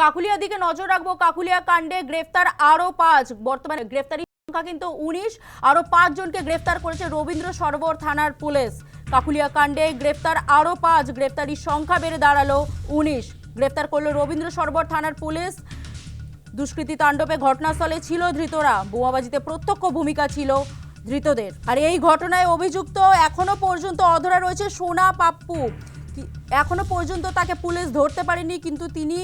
কাকুলিয়ার দিকে নজর রাখবো। কাকুলিয়া কাণ্ডে গ্রেফতার আরো 5। বর্তমানে গ্রেফতারি সংখ্যা কিন্তু 19। আরো 5 জনকে গ্রেফতার করেছে রবীন্দ্র সরোবর থানার পুলিশ। কাকুলিয়া কাণ্ডে গ্রেফতার আরো 5, গ্রেফতারির সংখ্যা বেড়ে দাঁড়ালো 19। গ্রেফতার করলো রবীন্দ্র সরোবর থানার পুলিশ। দুষ্কৃতী তাণ্ডবে ঘটনাস্থলে ছিল ধৃতরা, বোমাবাজিতে প্রত্যক্ষ ভূমিকা ছিল ধৃতদের। আর এই ঘটনায় অভিযুক্ত এখনো পর্যন্ত অধরা রয়েছে সোনা পাপ্পু। এখনো পর্যন্ত তাকে পুলিশ ধরতে পারেনি, কিন্তু তিনি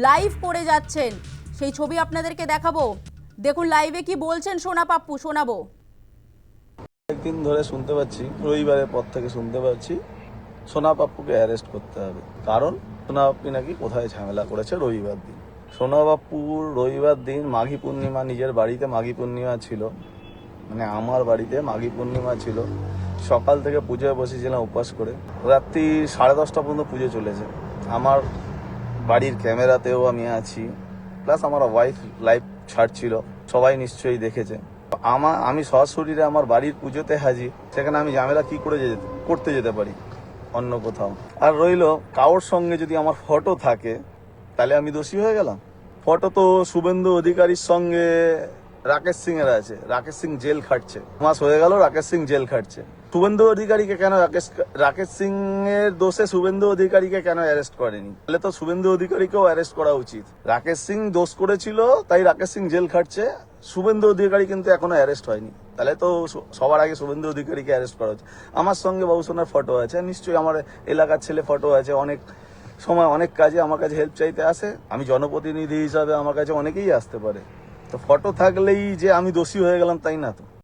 লাইভ করে যাচ্ছেন। সেই ছবি আপনাদেরকে দেখাবো, দেখুন লাইভে কি বলছেন সোনা পাপ্পু, শোনাবো। একদিন ধরে শুনতে পাচ্ছি, রবিবারের পর থেকে শুনতে পাচ্ছি সোনা পাপ্পুকে অ্যারেস্ট করতে হবে, কারণ সোনা পাপ্পু নাকি কোথায় ঝামেলা করেছে রবিবার দিন। সোনা পাপ্পুর রবিবার দিন মাঘী পূর্ণিমা, নিজের বাড়িতে মাঘী পূর্ণিমা ছিল, মানে আমার বাড়িতে মাঘী পূর্ণিমা ছিল। সকাল থেকে পুজোয় বসেছিলাম উপবাস করে, রাত্রি 10:30 পর্যন্ত পুজো চলেছে। আমার বাড়ির ক্যামেরাতেও আমি আছি, প্লাস আমার ওয়াইফ লাইভ ছাড়ছিল, সবাই নিশ্চয়ই দেখেছে। আমি সশরীরে আমার বাড়ির পুজোতে হাজির, সেখানে আমি ঝামেলা কি করে করতে যেতে পারি অন্য কোথাও? আর রইল, কারোর সঙ্গে যদি আমার ফটো থাকে তাহলে আমি দোষী হয়ে গেলাম। ফটো তো শুভেন্দু অধিকারীর সঙ্গে রাকেশ সিং এর আছে। রাকেশ সিং জেল খাটছে, মাস হয়ে গেল রাকেশ সিং জেল খাটছে। শুভেন্দু অধিকারীকে কেন রাকেশ সিং এর দোষে শুভেন্দু অধিকারীকে কেন অ্যারেস্ট করেনি? তাহলে তো শুভেন্দু অধিকারীকেও অ্যারেস্ট করা উচিত। রাকেশ সিং দোষ করেছিল তাই রাকেশ সিং জেল খাটছে, শুভেন্দু অধিকারী কিন্তু এখনো অ্যারেস্ট হয়নি। তাহলে তো সবার আগে শুভেন্দু অধিকারীকে অ্যারেস্ট করা উচিত। আমার সঙ্গে বাবুসোনার ফটো আছে, নিশ্চয়ই আমার এলাকার ছেলে ফটো আছে। অনেক সময় অনেক কাজে আমার কাছে হেল্প চাইতে আসে, আমি জনপ্রতিনিধি হিসাবে আমার কাছে অনেকেই আসতে পারে। তো ফটো থাকলেই যে আমি দোষী হয়ে গেলাম তাই না তো।